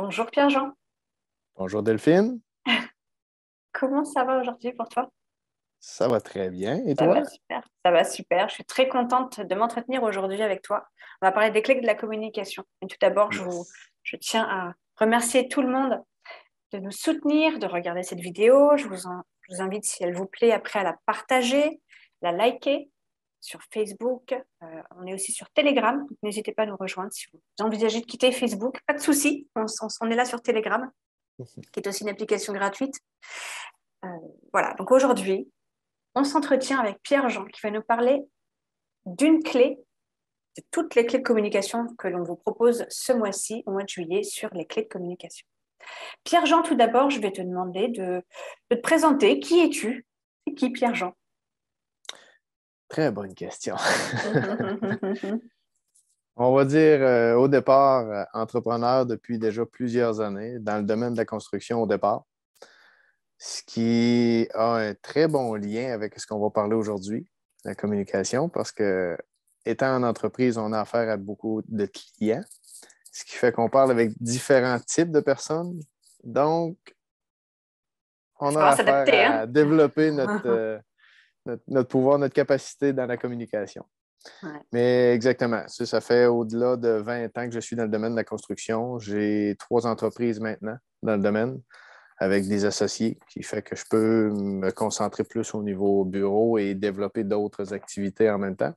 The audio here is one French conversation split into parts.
Bonjour Pierre-Jean, Bonjour Delphine, comment ça va aujourd'hui pour toi? ça va très bien. Et Ça va toi? super, ça va super. Je suis très contente de m'entretenir aujourd'hui avec toi. On va parler des clés de la communication. Mais tout d'abord, Yes. je tiens à remercier tout le monde de nous soutenir, de regarder cette vidéo. Je vous invite, si elle vous plaît, après à la partager, la liker sur Facebook. On est aussi sur Telegram. Donc n'hésitez pas à nous rejoindre si vous envisagez de quitter Facebook. Pas de souci, on est là sur Telegram, qui est aussi une application gratuite. Euh, voilà, donc aujourd'hui, on s'entretient avec Pierre-Jean qui va nous parler d'une clé, de toutes les clés de communication que l'on vous propose ce mois-ci, au mois de juillet, sur les clés de communication. Pierre-Jean, tout d'abord, je vais te demander de te présenter. Qui es-tu? C'est qui Pierre-Jean? Très bonne question. On va dire au départ, entrepreneur depuis déjà plusieurs années dans le domaine de la construction au départ, ce qui a un très bon lien avec ce qu'on va parler aujourd'hui, la communication, parce que étant en entreprise, on a affaire à beaucoup de clients, ce qui fait qu'on parle avec différents types de personnes. Donc, Il va on a falloir affaire s'adapter, hein? à développer notre pouvoir, notre capacité dans la communication. Ouais. Mais exactement, ça fait au-delà de 20 ans que je suis dans le domaine de la construction. J'ai 3 entreprises maintenant dans le domaine avec des associés, qui fait que je peux me concentrer plus au niveau bureau et développer d'autres activités en même temps.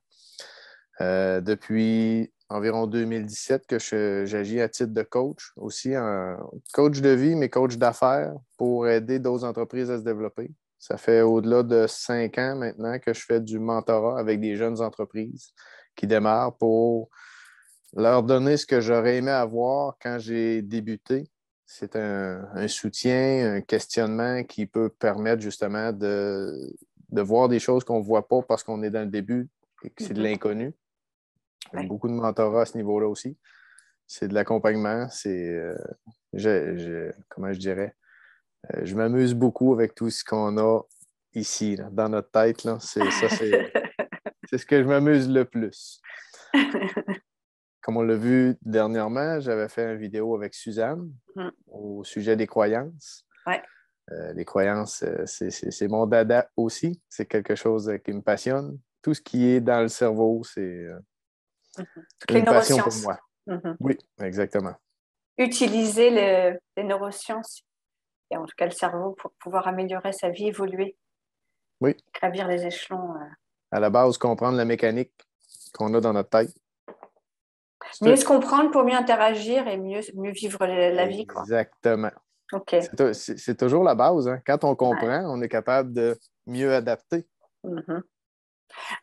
Depuis environ 2017 que j'agis à titre de coach, aussi en coach de vie, mais coach d'affaires pour aider d'autres entreprises à se développer. Ça fait au-delà de 5 ans maintenant que je fais du mentorat avec des jeunes entreprises qui démarrent pour leur donner ce que j'aurais aimé avoir quand j'ai débuté. C'est un soutien, un questionnement qui peut permettre justement de voir des choses qu'on ne voit pas parce qu'on est dans le début et que c'est de Mhm. l'inconnu. Ouais. Beaucoup de mentorat à ce niveau-là aussi. C'est de l'accompagnement. Comment je dirais, je m'amuse beaucoup avec tout ce qu'on a ici, là, dans notre tête. Là. C'est ce que je m'amuse le plus. Comme on l'a vu dernièrement, j'avais fait une vidéo avec Suzanne Mhm. au sujet des croyances. Ouais. Les croyances, c'est mon dada aussi. C'est quelque chose qui me passionne. Tout ce qui est dans le cerveau, c'est Mhm. Toutes les une passion pour neurosciences. moi. Mhm. Oui, exactement. Utiliser les neurosciences, et en tout cas le cerveau, pour pouvoir améliorer sa vie, évoluer, Oui, gravir les échelons. à la base, comprendre la mécanique qu'on a dans notre tête. Mieux se comprendre pour mieux interagir et mieux vivre la vie, quoi. Exactement. Ok. C'est toujours la base. Hein. Quand on Ouais. comprend, on est capable de mieux adapter. Mhm.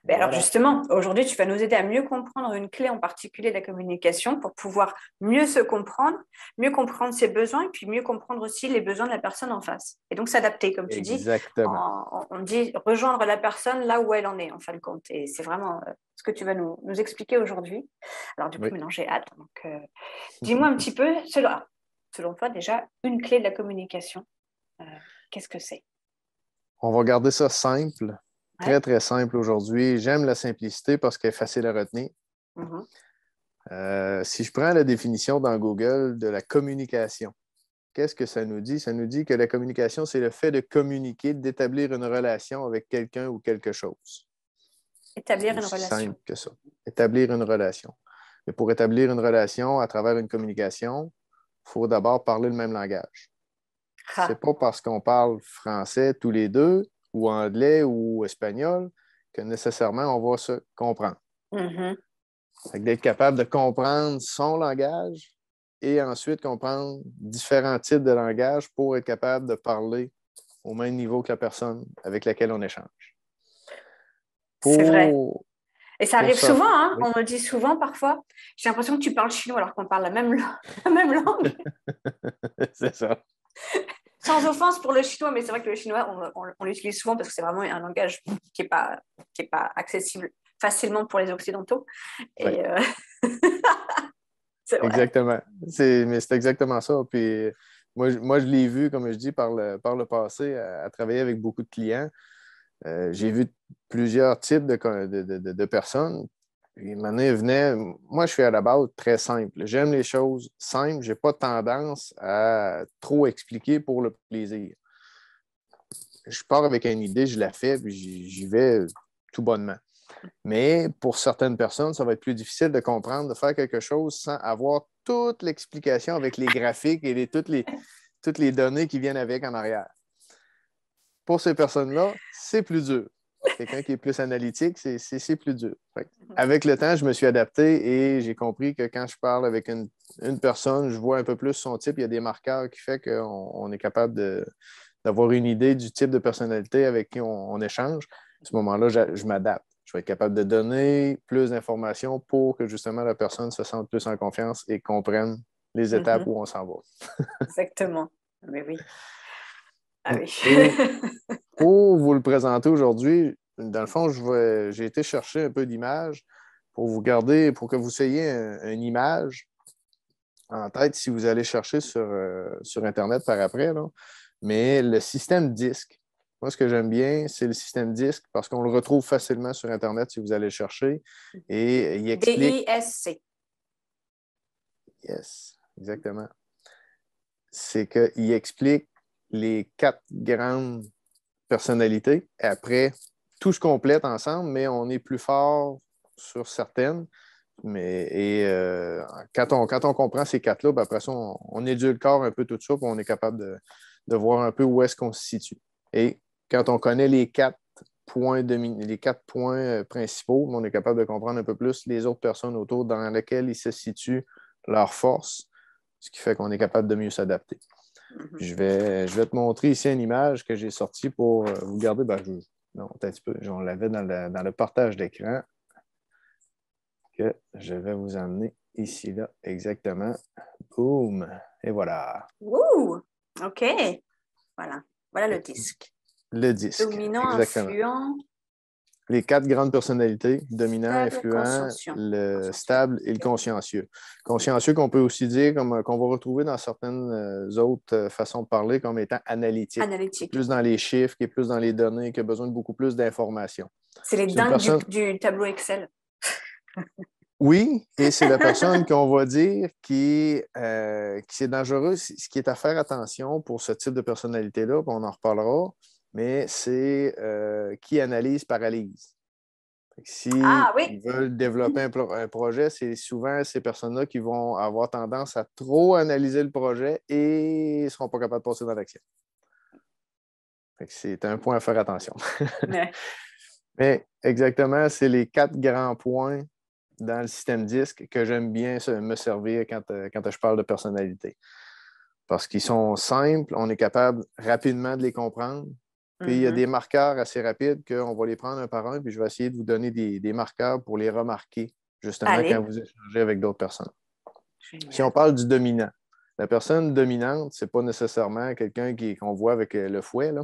Mais alors Voilà. justement, aujourd'hui, tu vas nous aider à mieux comprendre une clé en particulier de la communication pour pouvoir mieux se comprendre, mieux comprendre ses besoins et puis mieux comprendre aussi les besoins de la personne en face. Et donc s'adapter, comme tu dis. Exactement. On dit rejoindre la personne là où elle en est, en fin de compte. Et c'est vraiment ce que tu vas nous expliquer aujourd'hui. Alors du coup, Oui. maintenant, j'ai hâte. Donc, dis-moi un petit peu, selon toi, déjà, une clé de la communication, euh, qu'est-ce que c'est? On va garder ça simple, Ouais. très, très simple aujourd'hui. J'aime la simplicité parce qu'elle est facile à retenir. Mhm. Si je prends la définition dans Google de la communication, qu'est-ce que ça nous dit? Ça nous dit que la communication, c'est le fait de communiquer, d'établir une relation avec quelqu'un ou quelque chose. C'est Établir une aussi relation. simple que ça. Établir une relation. Mais pour établir une relation à travers une communication, il faut d'abord parler le même langage. C'est Ah. pas parce qu'on parle français tous les deux, ou anglais ou espagnol, que nécessairement on va se comprendre. Mhm. D'être capable de comprendre son langage et ensuite comprendre différents types de langage pour être capable de parler au même niveau que la personne avec laquelle on échange. C'est vrai. Pour, Et ça pour arrive ça, souvent, hein. oui, On me dit souvent parfois, j'ai l'impression que tu parles chinois alors qu'on parle la même, la même langue. c'est ça. Sans offense pour le chinois, mais c'est vrai que le chinois, on l'utilise souvent parce que c'est vraiment un langage qui est pas accessible facilement pour les Occidentaux. Oui, Et c'est vrai. exactement. Mais c'est exactement ça. Puis moi, je l'ai vu, comme je dis, par le passé, à travailler avec beaucoup de clients. J'ai vu plusieurs types de personnes. Puis maintenant, venait, moi, je suis à la base très simple. J'aime les choses simples. Je n'ai pas tendance à trop expliquer pour le plaisir. Je pars avec une idée, je la fais, puis j'y vais tout bonnement. Mais pour certaines personnes, ça va être plus difficile de comprendre, de faire quelque chose sans avoir toute l'explication avec les graphiques et toutes les données qui viennent avec en arrière. Pour ces personnes-là, c'est plus dur. Quelqu'un qui est plus analytique, c'est plus dur. Avec le temps, je me suis adapté et j'ai compris que quand je parle avec une personne, je vois un peu plus son type. Il y a des marqueurs qui font qu'on est capable d'avoir une idée du type de personnalité avec qui on échange. À ce moment-là, je m'adapte. Je vais être capable de donner plus d'informations pour que justement la personne se sente plus en confiance et comprenne les étapes où on s'en va. Exactement. Mais oui. Ah oui. Et pour vous le présenter aujourd'hui, dans le fond, j'ai été chercher un peu d'images pour vous garder, pour que vous ayez une image en tête si vous allez chercher sur Internet par après. Là. Mais le système disque, moi, ce que j'aime bien, c'est le système disque parce qu'on le retrouve facilement sur Internet si vous allez le chercher. Et il explique. DISC. Yes, exactement. C'est qu'il explique les 4 grandes personnalités. Après, tout se complète ensemble, mais on est plus fort sur certaines. Quand on comprend ces 4-là, ben après ça, on édulcore un peu tout ça, puis on est capable de voir un peu où est-ce qu'on se situe. Et quand on connaît les 4 points principaux, on est capable de comprendre un peu plus les autres personnes autour dans lesquelles ils se situent leurs forces, ce qui fait qu'on est capable de mieux s'adapter. Je vais te montrer ici une image que j'ai sortie pour vous garder. Non, un petit peu. On l'avait dans le partage d'écran que je vais vous emmener ici, là, exactement. Boum! Et voilà. Ouh! OK. Voilà. Voilà le disque. Le disque. Dominant, Exactement. influent. Les 4 grandes personnalités, dominant, Stable, influent, consciencieux. le stable et le consciencieux. Consciencieux qu'on peut aussi dire, qu'on va retrouver dans certaines autres façons de parler, comme étant analytique. Analytique. Plus dans les chiffres, qui est plus dans les données, qui a besoin de beaucoup plus d'informations. C'est les dingues du tableau Excel. Oui, et c'est la personne qu'on va dire qui c'est dangereux. Ce qui est à faire attention pour ce type de personnalité-là, puis on en reparlera, mais c'est qui analyse paralyse. Si ils veulent développer un projet, c'est souvent ces personnes-là qui vont avoir tendance à trop analyser le projet et ne seront pas capables de passer dans l'action. C'est un point à faire attention. Ouais. Mais exactement, c'est les 4 grands points dans le système disque que j'aime bien me servir quand je parle de personnalité. Parce qu'ils sont simples, on est capable rapidement de les comprendre. Puis il y a des marqueurs assez rapides qu'on va les prendre un par un, puis je vais essayer de vous donner des marqueurs pour les remarquer, justement, quand vous échangez avec d'autres personnes. Génial. Si on parle du dominant, la personne dominante, ce n'est pas nécessairement quelqu'un qu'on voit avec le fouet. Là.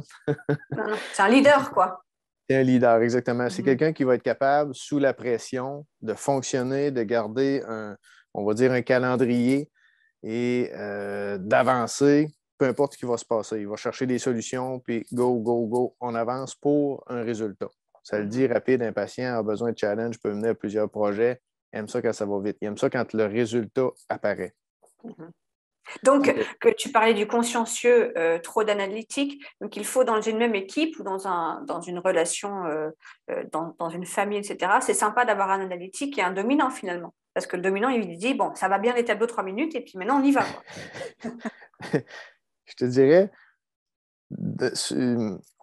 Non, c'est un leader, quoi. C'est un leader, exactement. C'est quelqu'un qui va être capable, sous la pression, de fonctionner, de garder on va dire, un calendrier et d'avancer, peu importe ce qui va se passer. Il va chercher des solutions, puis go, go, go, on avance pour un résultat. Ça le dit, rapide, impatient, a besoin de challenge, peut mener à plusieurs projets, aime ça quand ça va vite. Il aime ça quand le résultat apparaît. Donc, que tu parlais du consciencieux, trop d'analytique. Donc, il faut dans une même équipe ou dans une relation, dans une famille, etc. C'est sympa d'avoir un analytique et un dominant finalement. Parce que le dominant, il dit, bon, ça va bien les tableaux 3 minutes et puis maintenant, on y va. Quoi. Je te dirais,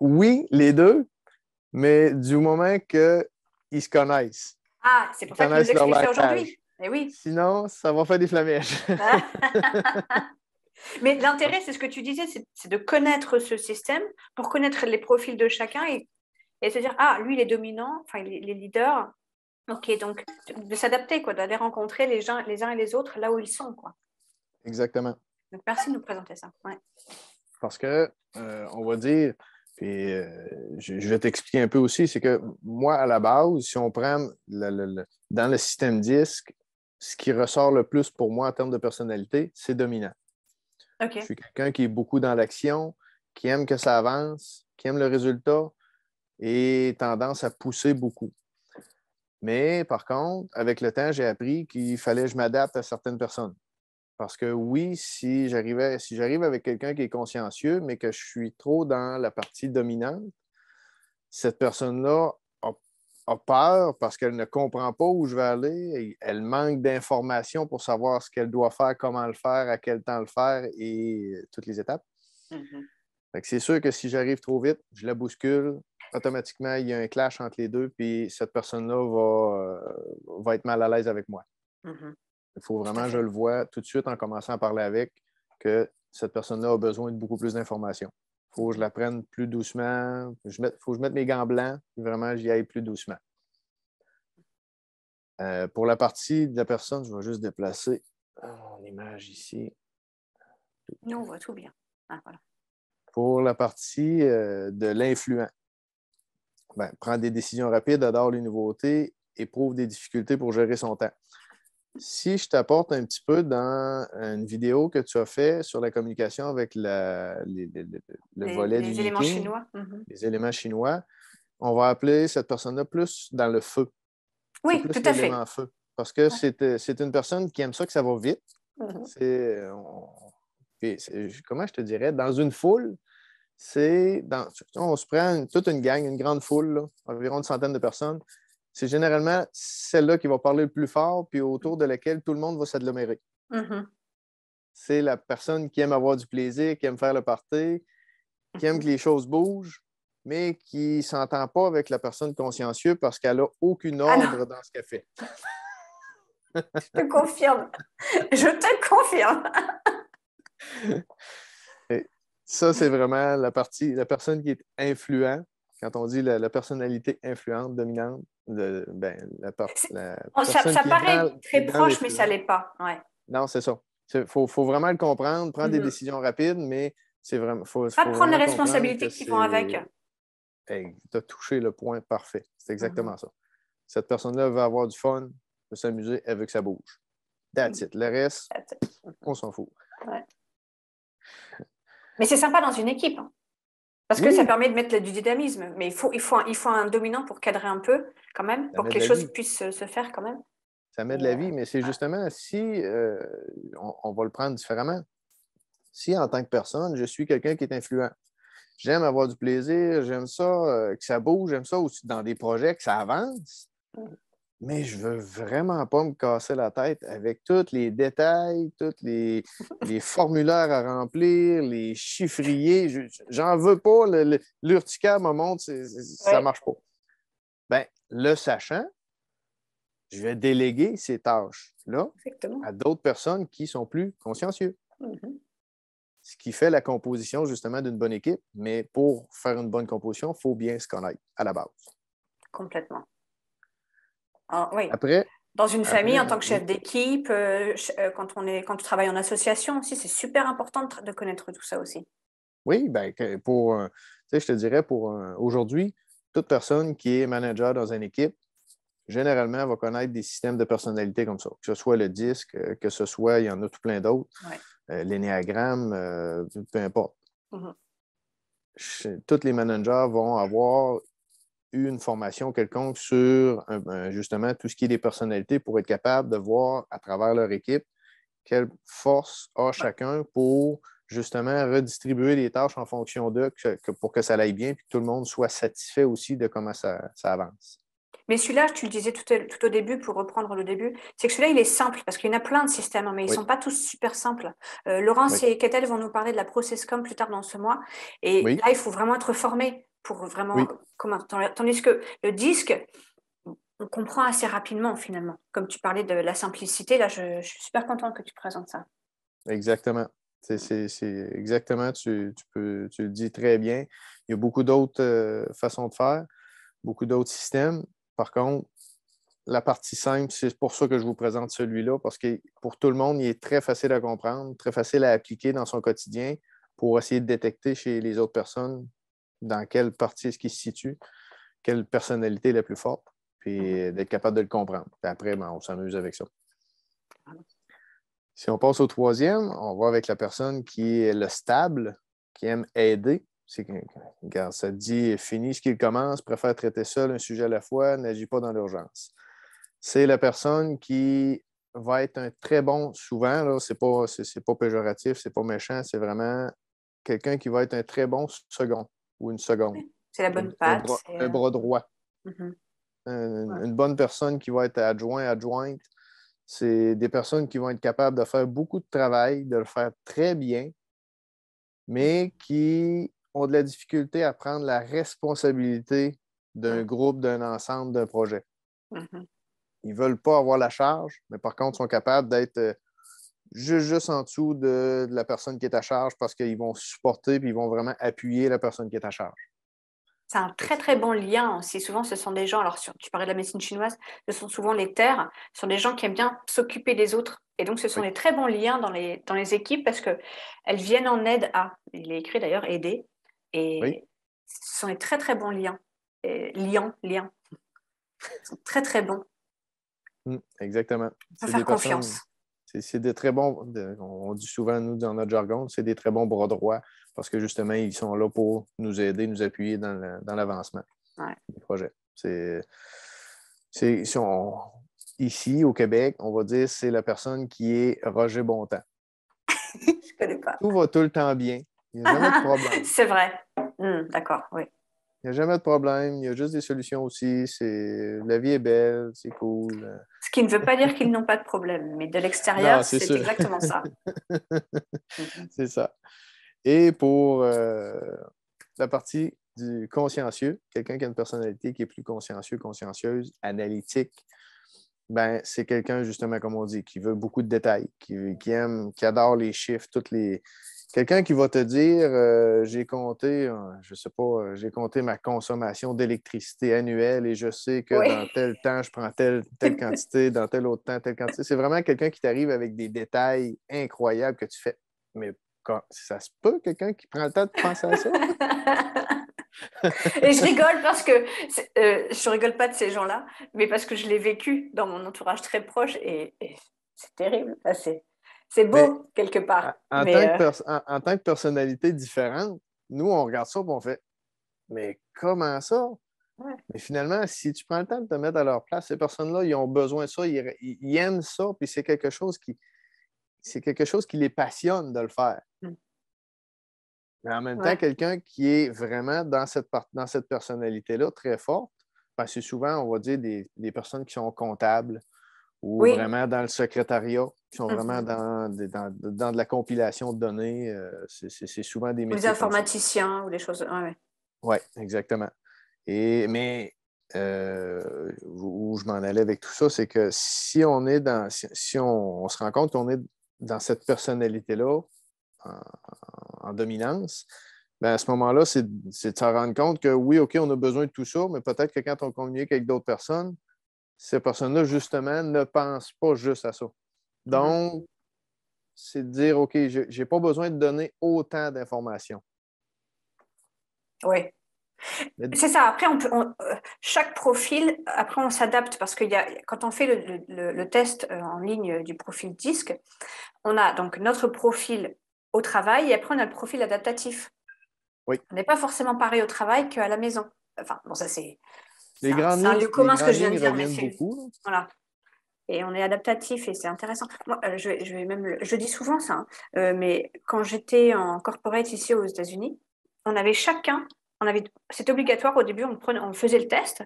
oui, les deux, mais du moment qu'ils se connaissent. Ah, c'est pour ça qu'il nous explique ça aujourd'hui. Eh oui. Sinon, ça va faire des flamèches. Mais l'intérêt, c'est ce que tu disais, c'est de connaître ce système pour connaître les profils de chacun et se dire, ah, lui, il est dominant, enfin, les leaders. OK, donc de s'adapter, quoi, d'aller rencontrer les uns et les autres là où ils sont, quoi. Exactement. Donc, merci de nous présenter ça. Ouais. Parce que, on va dire, puis je vais t'expliquer un peu aussi, c'est que moi, à la base, si on prend dans le système disque, ce qui ressort le plus pour moi en termes de personnalité, c'est dominant. Okay. Je suis quelqu'un qui est beaucoup dans l'action, qui aime que ça avance, qui aime le résultat et tendance à pousser beaucoup. Mais par contre, avec le temps, j'ai appris qu'il fallait que je m'adapte à certaines personnes. Parce que oui, si j'arrive avec quelqu'un qui est consciencieux, mais que je suis trop dans la partie dominante, cette personne-là a peur parce qu'elle ne comprend pas où je vais aller. Et elle manque d'informations pour savoir ce qu'elle doit faire, comment le faire, à quel temps le faire et toutes les étapes. Mhm. Fait que c'est sûr que si j'arrive trop vite, je la bouscule. Automatiquement, il y a un clash entre les deux, puis cette personne-là va être mal à l'aise avec moi. Mhm. Il faut Tout à vraiment, je fait. le vois tout de suite en commençant à parler avec, que cette personne-là a besoin de beaucoup plus d'informations. Il faut que je la prenne plus doucement. Il faut que je mette mes gants blancs, puis vraiment, j'y aille plus doucement. Pour la partie de la personne, je vais juste déplacer mon image ici. Nous, on voit tout bien. Ah, voilà. Pour la partie de l'influent, prendre des décisions rapides, adore les nouveautés, éprouve des difficultés pour gérer son temps. Si je t'apporte un petit peu dans une vidéo que tu as fait sur la communication avec le volet du Les éléments Yi-King, chinois. Mhm. les éléments chinois, on va appeler cette personne-là plus dans le feu. C'est Oui, tout plus à fait. l'élément feu. Parce que Ouais. c'est une personne qui aime ça que ça va vite. Mhm. Comment je te dirais? Dans une foule, on se prend toute une gang, une grande foule, là, environ une centaine de personnes. C'est généralement celle-là qui va parler le plus fort, puis autour de laquelle tout le monde va s'agglomérer. Mhm. C'est la personne qui aime avoir du plaisir, qui aime faire le party, qui aime Mhm. que les choses bougent, mais qui ne s'entend pas avec la personne consciencieuse parce qu'elle n'a aucun Ah non, ordre dans ce qu'elle fait. je te confirme. Je te confirme. Et ça, c'est vraiment la personne qui est influente. Quand on dit la personnalité influente, dominante, la Bon, personne ça qui paraît qui est très dans proche, mais ça l'influence. l'est pas. Ouais. Non, c'est ça. Faut vraiment le comprendre, prendre des Mhm. décisions rapides, mais Pas faut prendre les vraiment comprendre que responsabilités qui vont avec. c'est. Hey, tu as touché le point parfait. C'est Mhm. exactement ça. Cette personne-là veut avoir du fun, veut s'amuser, elle veut que ça bouge. That's Mhm. it. Le reste, That's it. on s'en fout. Ouais. Mais c'est sympa dans une équipe, hein, parce que ça Oui, permet de mettre du dynamisme. Mais il faut un dominant pour cadrer un peu, quand même, ça pour met que de les la choses vie. puissent se faire quand même. Ça met de Et, la vie, mais c'est ouais. justement si on va le prendre différemment. Si en tant que personne, je suis quelqu'un qui est influent, j'aime avoir du plaisir, j'aime ça, que ça bouge, j'aime ça aussi dans des projets, que ça avance, mais je veux vraiment pas me casser la tête avec tous les détails, les formulaires à remplir, les chiffriers. J'en veux pas. L'urticaire me montre, ça Ouais, marche pas. Ben, le sachant, je vais déléguer ces tâches-là exactement. à d'autres personnes qui sont plus consciencieux. Mhm. Ce qui fait la composition justement d'une bonne équipe. Mais pour faire une bonne composition, il faut bien se connaître à la base. Complètement. Ah, oui. Après, Dans une famille, en tant que chef oui, d'équipe, quand tu travailles en association aussi, c'est super important de connaître tout ça aussi. oui, ben, je te dirais, aujourd'hui, toute personne qui est manager dans une équipe, généralement, va connaître des systèmes de personnalité comme ça. Que ce soit le disque, que ce soit, il y en a tout plein d'autres, Ouais. l'énéagramme, peu importe. Mhm. Tous les managers vont avoir eu une formation quelconque sur justement tout ce qui est des personnalités pour être capable de voir à travers leur équipe quelle force a Ouais. chacun pour justement redistribuer les tâches en fonction d'eux pour que ça aille bien et que tout le monde soit satisfait aussi de comment ça avance. Mais celui-là, tu le disais tout au début, pour reprendre le début, c'est que celui-là, il est simple, parce qu'il y en a plein de systèmes, hein, mais ils ne Oui, sont pas tous super simples. Laurence oui, et Ketel vont nous parler de la ProcessCom plus tard dans ce mois. Et oui, là, il faut vraiment être formé pour vraiment... oui, Comment, tandis que le disque, on comprend assez rapidement, finalement. Comme tu parlais de la simplicité, là, je suis super contente que tu présentes ça. exactement. Exactement, tu le dis très bien. Il y a beaucoup d'autres façons de faire, beaucoup d'autres systèmes. Par contre, la partie simple, c'est pour ça que je vous présente celui-là, parce que pour tout le monde, il est très facile à comprendre, très facile à appliquer dans son quotidien pour essayer de détecter chez les autres personnes dans quelle partie est-ce qu'il se situe, quelle personnalité est la plus forte, Mhm. puis d'être capable de le comprendre. Puis après, on s'amuse avec ça. Si on passe au troisième, on va avec la personne qui est le stable, qui aime aider. C'est quand ça dit fini ce qu'il commence, préfère traiter seul un sujet à la fois, n'agit pas dans l'urgence. c'est la personne qui va être un très bon, souvent, là, c'est pas péjoratif, c'est pas méchant, c'est vraiment quelqu'un qui va être un très bon second ou une seconde. C'est la bonne patte. Un bras droit. Mhm. Une bonne personne qui va être adjointe. C'est des personnes qui vont être capables de faire beaucoup de travail, de le faire très bien, mais qui ont de la difficulté à prendre la responsabilité d'un groupe, d'un ensemble, d'un projet. Mhm. Ils ne veulent pas avoir la charge, mais par contre, sont capables d'être juste en dessous de la personne qui est à charge parce qu'ils vont supporter et ils vont vraiment appuyer la personne qui est à charge. C'est un très très bon lien aussi. Souvent, ce sont des gens, alors tu parlais de la médecine chinoise, ce sont souvent les terres, ce sont des gens qui aiment bien s'occuper des autres. Et donc, ce sont Oui, des très bons liens dans les équipes parce qu'elles viennent en aide à, il est écrit d'ailleurs, aider. oui. Et ce sont des très très bons liens. Et, liens. Ils sont très très bons. Exactement. On peut C'est des faire personnes, confiance. c'est des très bons, on dit souvent, nous, dans notre jargon, c'est des très bons bras droits parce que justement, ils sont là pour nous aider, nous appuyer dans l'avancement Ouais. du projet. Ici, au Québec, on va dire c'est la personne qui est Roger Bontemps. Je connais pas. Tout va tout le temps bien. Il n'y a jamais de problème. C'est vrai. D'accord, oui. Il n'y a jamais de problème. Il y a juste des solutions aussi. La vie est belle, c'est cool. Ce qui ne veut pas dire qu'ils n'ont pas de problème, mais de l'extérieur, Non, c'est c'est sûr. exactement ça. Mhm. C'est ça. Et pour la partie du consciencieux, quelqu'un qui a une personnalité qui est plus consciencieux, consciencieuse, analytique, ben, c'est quelqu'un, justement, comme on dit, qui veut beaucoup de détails, qui aime, qui adore les chiffres, toutes les. Quelqu'un qui va te dire j'ai compté, je sais pas, j'ai compté ma consommation d'électricité annuelle et je sais que dans Oui. tel temps, je prends telle quantité, dans tel autre temps, telle quantité. C'est vraiment quelqu'un qui t'arrive avec des détails incroyables que tu fais. Mais ça se peut, quelqu'un qui prend le temps de penser à ça? Et je rigole parce que je rigole pas de ces gens-là, mais parce que je l'ai vécu dans mon entourage très proche et c'est terrible. Enfin, c'est Mais beau quelque part, en mais tant en tant que personnalité différente, nous, on regarde ça et on fait mais comment ça? ouais. Mais finalement, si tu prends le temps de te mettre à leur place, ces personnes-là, ils ont besoin de ça, ils aiment ça, puis c'est quelque chose qui les passionne de le faire. Mm. Mais en même temps, Ouais. quelqu'un qui est vraiment dans cette personnalité-là très forte, ben, c'est souvent, on va dire, des personnes qui sont comptables ou Oui. vraiment dans le secrétariat, qui sont vraiment Mhm. dans de la compilation de données. C'est souvent des Ou les métiers comme ça. informaticiens ou les choses. Ouais, ouais. Oui, exactement. Mais où je m'en allais avec tout ça, c'est que si on est si on se rend compte qu'on est dans cette personnalité-là en, en dominance, ben à ce moment-là, c'est de se rendre compte que oui, OK, on a besoin de tout ça, mais peut-être que quand on communique avec d'autres personnes, ces personnes-là, justement, ne pensent pas juste à ça. Mhm. Donc, c'est de dire, OK, je n'ai pas besoin de donner autant d'informations. Oui. Mais- C'est ça. Après, chaque profil, après, on s'adapte parce qu'il y a, quand on fait le test en ligne du profil DISC, on a donc notre profil au travail et après, on a le profil adaptatif. oui. On n'est pas forcément pareil au travail qu'à la maison. Enfin, bon, ça, c'est un lieu Les commun ce que grandes je viens de lignes dire, mais reviennent c'est. beaucoup. Voilà. Et on est adaptatif et c'est intéressant. Moi, je vais même, je dis souvent ça, hein, mais quand j'étais en corporate ici aux États-Unis, on avait chacun, c'était obligatoire au début, on faisait le test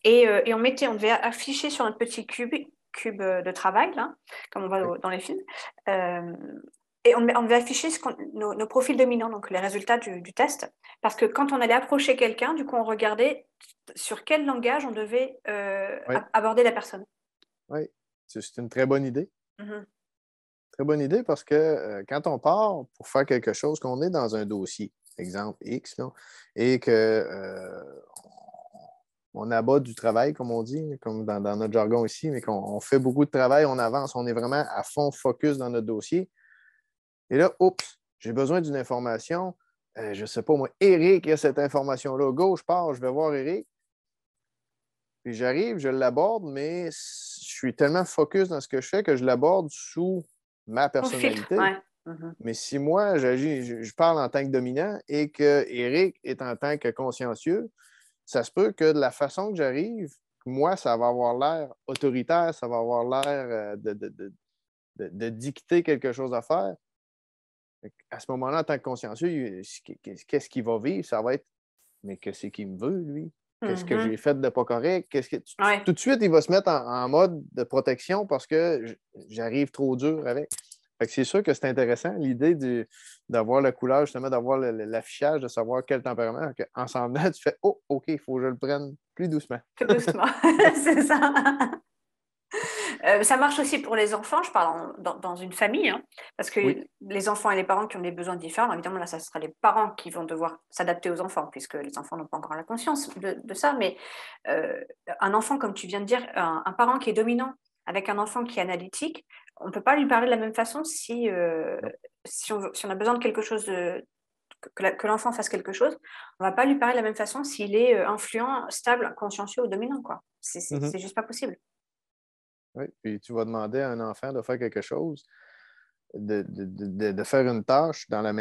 et on devait afficher sur notre petit cube de travail, là, comme on voit Oui. dans les films, euh, et on devait afficher nos profils dominants, donc les résultats du test, parce que quand on allait approcher quelqu'un, du coup, on regardait sur quel langage on devait Oui. aborder la personne. Oui, c'est une très bonne idée. Mhm. Très bonne idée parce que quand on part pour faire quelque chose, qu'on est dans un dossier, exemple X, là, et que on abat du travail, comme on dit, comme dans notre jargon ici, mais qu'on fait beaucoup de travail, on avance, on est vraiment à fond focus dans notre dossier. Et là, oups, j'ai besoin d'une information. Je ne sais pas, moi, Eric a cette information-là. Go, je pars, je vais voir Eric. Puis j'arrive, je l'aborde, mais je suis tellement focus dans ce que je fais que je l'aborde sous ma On filtre, personnalité. ouais. Mhm. Mais si moi, j'agis, je parle en tant que dominant et que Eric est en tant que consciencieux, ça se peut que de la façon que j'arrive, moi, ça va avoir l'air autoritaire, ça va avoir l'air de dicter quelque chose à faire. À ce moment-là, en tant que consciencieux, qu'est-ce qu'il va vivre? Ça va être, mais qu'est-ce qu'il me veut, lui? Qu'est-ce que j'ai fait de pas correct? Ouais. Tout de suite, il va se mettre en mode de protection parce que j'arrive trop dur avec. Fait que c'est sûr que c'est intéressant, l'idée d'avoir la couleur, justement, d'avoir l'affichage, de savoir quel tempérament. En s'en venant, tu fais Oh, OK, il faut que je le prenne plus doucement. Tout doucement, c'est ça. Ça marche aussi pour les enfants, je parle dans une famille, hein, parce que Oui. les enfants et les parents qui ont des besoins différents, évidemment, là, ça sera les parents qui vont devoir s'adapter aux enfants, puisque les enfants n'ont pas encore la conscience de ça, mais un enfant, comme tu viens de dire, un parent qui est dominant avec un enfant qui est analytique, on ne peut pas lui parler de la même façon si on a besoin de quelque chose que l'enfant fasse quelque chose, on ne va pas lui parler de la même façon s'il est influent, stable, consciencieux ou dominant, quoi. Mhm. C'est juste pas possible. Oui. Puis tu vas demander à un enfant de faire quelque chose, de faire une tâche dans la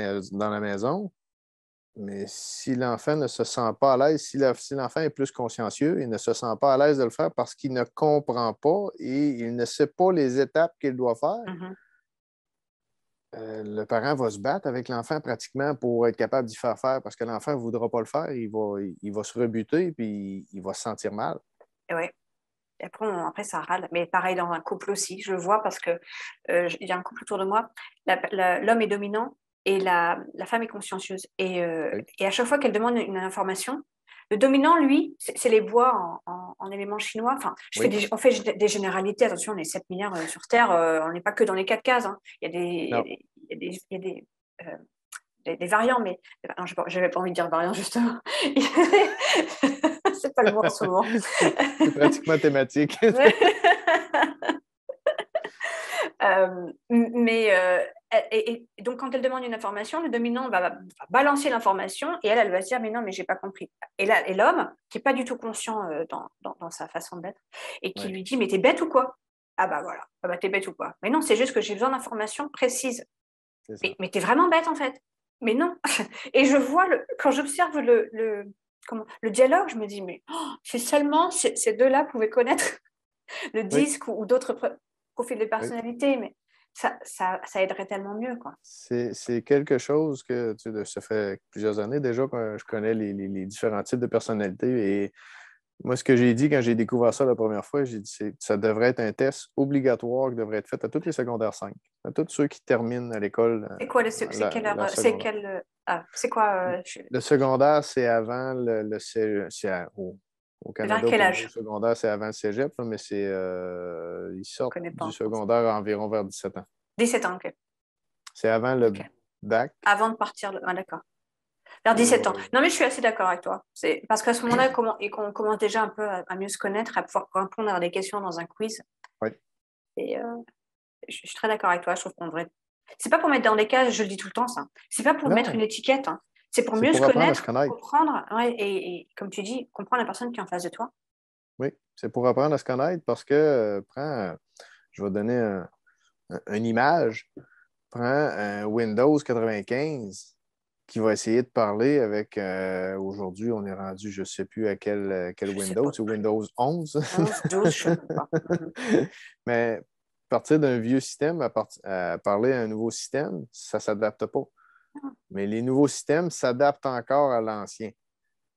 maison, mais si l'enfant ne se sent pas à l'aise, si l'enfant est plus consciencieux, il ne se sent pas à l'aise de le faire parce qu'il ne comprend pas et il ne sait pas les étapes qu'il doit faire, Mhm. le parent va se battre avec l'enfant pratiquement pour être capable d'y faire parce que l'enfant ne voudra pas le faire, il va se rebuter puis il va se sentir mal. Et ouais. Et après, ça râle. Mais pareil dans un couple aussi, je le vois parce que il y a un couple autour de moi, l'homme est dominant et la femme est consciencieuse. Oui. Et à chaque fois qu'elle demande une information, le dominant, lui, c'est les bois en éléments chinois. Enfin, Oui. on fait des généralités. Attention, on est 7 milliards sur Terre. On n'est pas que dans les 4 cases. Hein. Il y a Non. des variants, mais non, je n'avais pas envie de dire variants, justement. C'est pas le mot en ce moment. C'est pratiquement thématique. Et donc, quand elle demande une information, le dominant va balancer l'information et elle va se dire, mais non, mais j'ai pas compris. Et l'homme, qui est pas du tout conscient dans sa façon d'être, et qui Ouais, lui dit, mais t'es bête ou quoi? Ah bah voilà, ah bah t'es bête ou quoi? Mais non, c'est juste que j'ai besoin d'informations précises. c'est ça. Mais t'es vraiment bête en fait. Mais non. Et je vois, quand j'observe le dialogue, je me dis, mais si seulement ces deux-là pouvaient connaître le Oui, disque ou d'autres profils de oui. personnalité, mais ça aiderait tellement mieux, quoi. C'est quelque chose que ça fait plusieurs années déjà que je connais les différents types de personnalités. Et moi, ce que j'ai dit quand j'ai découvert ça la première fois, j'ai dit que ça devrait être un test obligatoire qui devrait être fait à tous les secondaires 5, à tous ceux qui terminent à l'école C'est quoi c'est quelle leur heure, secondaire. c'est quoi, Le secondaire, c'est avant le au vers Canada, quel pour nous, le âge? secondaire, c'est avant le cégep, là, mais ils Je sortent connais pas du en France. secondaire environ vers 17 ans. 17 ans, ok. C'est avant le Ok. bac Avant de partir, ah, d'accord. Vers 17 ans. pour. Non, mais je suis assez d'accord avec toi. C'est parce qu'à ce moment-là, qu'on commence déjà un peu à mieux se connaître, à pouvoir répondre à des questions dans un quiz. Oui. Et je suis très d'accord avec toi. Je trouve qu'on devrait. C'est pas pour mettre dans des cases, je le dis tout le temps, ça. C'est pas pour mettre une Non, étiquette. Hein. C'est pour c'est mieux se pour apprendre à se connaître, connaître. comprendre, ouais, et comme tu dis, comprendre la personne qui est en face de toi. Oui, c'est pour apprendre à se connaître parce que, je vais donner une image. Prends un Windows 95 qui va essayer de parler avec, aujourd'hui, on est rendu, je ne sais plus à quel Je sais Windows, pas. c'est Windows 11. 11, 12, je sais même pas. Mhm. Mais partir d'un vieux système à parler à un nouveau système, ça ne s'adapte pas. Mais les nouveaux systèmes s'adaptent encore à l'ancien.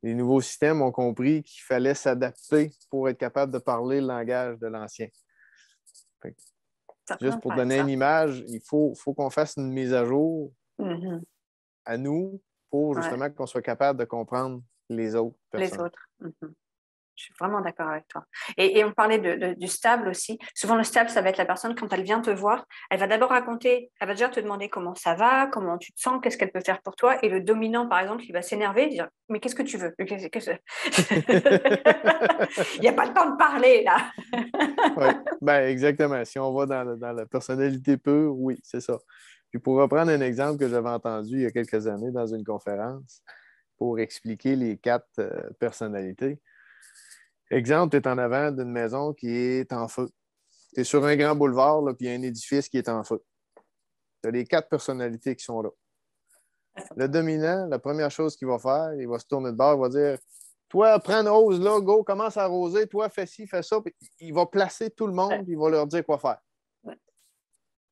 Les nouveaux systèmes ont compris qu'il fallait s'adapter pour être capable de parler le langage de l'ancien. Ça Juste commence pour par donner une ça. image, il faut qu'on fasse une mise à jour Mhm. à nous pour Ouais, justement qu'on soit capable de comprendre les autres les personnes. autres. Mhm. Je suis vraiment d'accord avec toi. Et on parlait du stable aussi. Souvent, le stable, ça va être la personne, quand elle vient te voir, elle va d'abord raconter, elle va déjà te demander comment ça va, comment tu te sens, qu'est-ce qu'elle peut faire pour toi. Et le dominant, par exemple, il va s'énerver, dire, mais qu'est-ce que tu veux? Il n'y a pas le temps de parler, là. Oui, ben exactement. Si on va dans la personnalité pure, oui, c'est ça. Puis pour reprendre un exemple que j'avais entendu il y a quelques années dans une conférence pour expliquer les 4 personnalités. Exemple, tu es en avant d'une maison qui est en feu. Tu es sur un grand boulevard, là, puis il y a un édifice qui est en feu. Tu as les 4 personnalités qui sont là. Le dominant, la première chose qu'il va faire, il va se tourner de bord, il va dire toi, prends une rose là, go, commence à arroser, toi, fais ci, fais ça. Puis il va placer tout le monde, puis il va leur dire quoi faire. Ouais.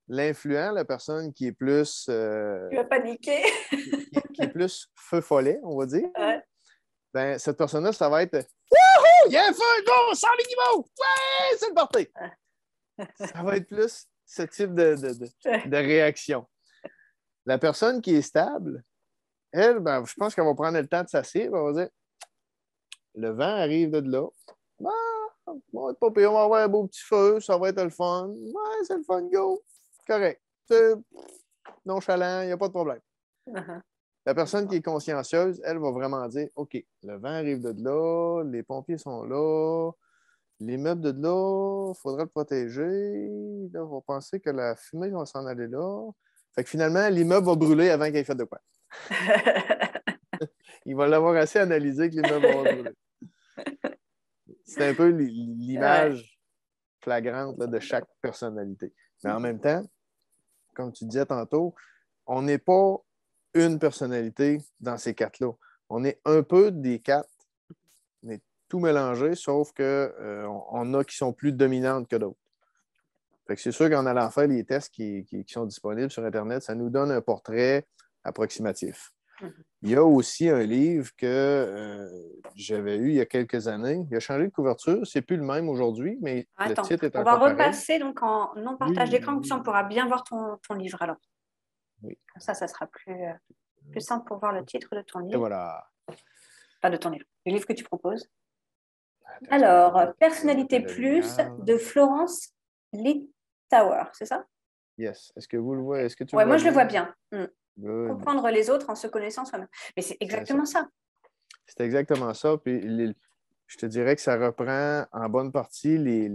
L'influent, la personne qui est plus, Tu vas paniquer. qui est plus feu follet, on va dire, Ouais. ben, cette personne-là, ça va être Wouhou! Il y a un feu, go, sors les guimauves! Ouais, c'est le party! Ça va être plus ce type de réaction. La personne qui est stable, elle, ben, je pense qu'elle va prendre le temps de s'asseoir, elle va dire le vent arrive de là. Ah, on va être pas pire, on va avoir un beau petit feu, ça va être le fun. Ouais, c'est le fun, go. Correct. C'est nonchalant, il n'y a pas de problème. Uh-huh. La personne qui est consciencieuse, elle va vraiment dire OK, le vent arrive de là, les pompiers sont là, l'immeuble de là, il faudra le protéger. Là, on va penser que la fumée va s'en aller là. Fait que finalement, l'immeuble va brûler avant qu'il ait fait de quoi. Il va l'avoir assez analysé que l'immeuble va brûler. C'est un peu Ouais. l'image flagrante là, de chaque personnalité. Mais en même temps, comme tu disais tantôt, on n'est pas une personnalité dans ces quatre-là. On est un peu des quatre, mais tout mélangé, sauf qu'on a qui sont plus dominantes que d'autres. Fait que c'est sûr qu'en allant faire les tests qui sont disponibles sur Internet, ça nous donne un portrait approximatif. Il y a aussi un livre que j'avais eu il y a quelques années. Il a changé de couverture. C'est plus le même aujourd'hui, mais le Attends, titre est on va encore pareil. repasser donc en non-partage Oui, d'écran, comme ça on pourra bien voir ton livre alors. oui. Comme ça sera plus simple pour voir le titre de ton Et livre. voilà. Pas de ton livre, le livre que tu proposes. Attends, Alors, je vais mettre Personnalité la plus lumière. de Florence Littauer, c'est ça? Yes. Est-ce que vous le voyez? Est-ce que tu le Ouais, vois moi je le vois bien? bien. Good. Comprendre les autres en se connaissant soi-même. Mais c'est C'est ça. exactement ça. C'est exactement ça. Puis je te dirais que ça reprend en bonne partie les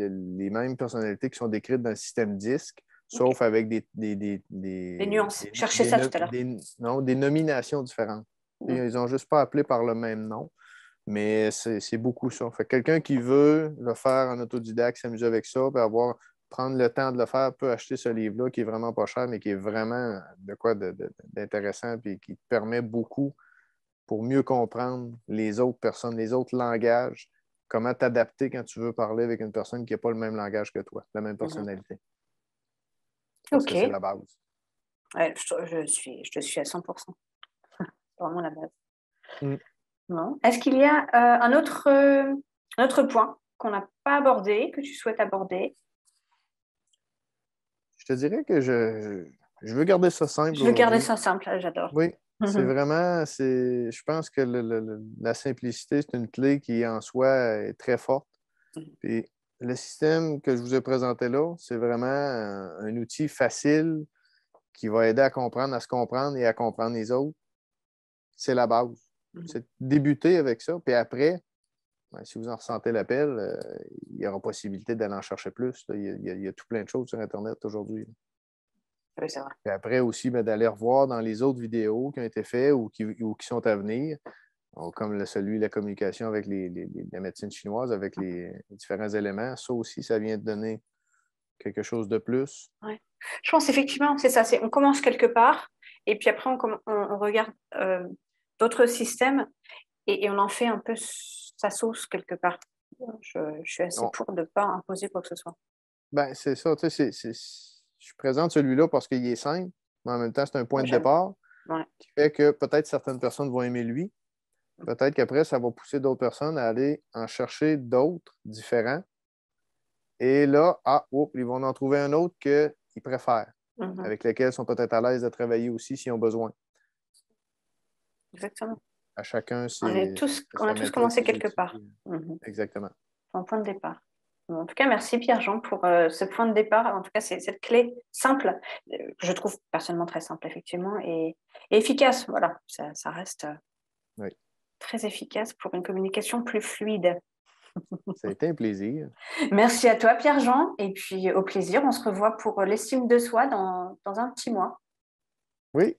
mêmes personnalités qui sont décrites dans le système DISC, Okay. sauf avec Les nuances. Cherchez ça tout à l'heure. des nominations différentes. Ils n'ont juste pas appelé par le même nom, mais c'est beaucoup ça. Fait que quelqu'un qui veut le faire en autodidacte, s'amuser avec ça, puis prendre le temps de le faire, peut acheter ce livre-là qui est vraiment pas cher, mais qui est vraiment de quoi d'intéressant, puis qui te permet beaucoup pour mieux comprendre les autres personnes, les autres langages, comment t'adapter quand tu veux parler avec une personne qui n'a pas le même langage que toi, la même personnalité. Parce que c'est OK. la base. Ouais, je te suis à 100%. C'est vraiment la base. Bon. Est-ce qu'il y a un autre point qu'on n'a pas abordé, que tu souhaites aborder? Je te dirais que je veux garder ça simple Je veux garder aujourd'hui. ça simple, j'adore. Oui, c'est vraiment, je pense que la simplicité, c'est une clé qui en soi est très forte. Puis le système que je vous ai présenté là, c'est vraiment un outil facile qui va aider à se comprendre et à comprendre les autres. C'est la base. C'est de débuter avec ça. Puis après, ben, si vous en ressentez l'appel, il y aura possibilité d'aller en chercher plus. Il y a tout plein de choses sur Internet aujourd'hui. Oui, c'est vrai. Puis après aussi, ben, d'aller revoir dans les autres vidéos qui ont été faites ou qui sont à venir, comme celui de la communication avec la médecine chinoise, avec les différents éléments. Ça aussi, ça vient de donner quelque chose de plus. Ouais. Je pense effectivement, c'est ça. On commence quelque part et puis après, on regarde d'autres systèmes et on en fait un peu sa sauce quelque part. Je suis assez pour de ne pas imposer quoi que ce soit. Ben, c'est ça. Tu sais, je présente celui-là parce qu'il est simple, mais en même temps, c'est un point de départ qui fait que peut-être certaines personnes vont aimer lui. Peut-être qu'après, ça va pousser d'autres personnes à aller en chercher d'autres différents. Et là, ils vont en trouver un autre qu'ils préfèrent, avec lequel ils sont peut-être à l'aise de travailler aussi s'ils ont besoin. Exactement. À chacun, on a tous commencé quelque part. Exactement. Un point de départ. En tout cas, merci Pierre-Jean pour ce point de départ. En tout cas, c'est cette clé simple, je trouve personnellement très simple, effectivement, et efficace. Voilà, ça reste très efficace pour une communication plus fluide. Ça a été un plaisir. Merci à toi, Pierre-Jean, et puis au plaisir. On se revoit pour l'estime de soi dans un petit mois. Oui.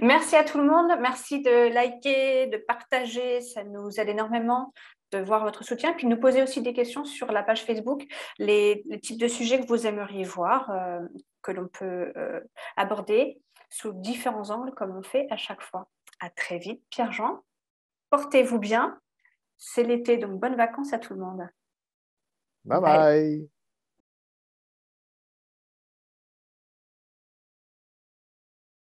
Merci à tout le monde. Merci de liker, de partager. Ça nous aide énormément de voir votre soutien. Puis nous poser aussi des questions sur la page Facebook, les types de sujets que vous aimeriez voir, que l'on peut aborder sous différents angles, comme on fait à chaque fois. À très vite, Pierre-Jean. Portez-vous bien. C'est l'été, donc bonnes vacances à tout le monde. Bye Bye. bye!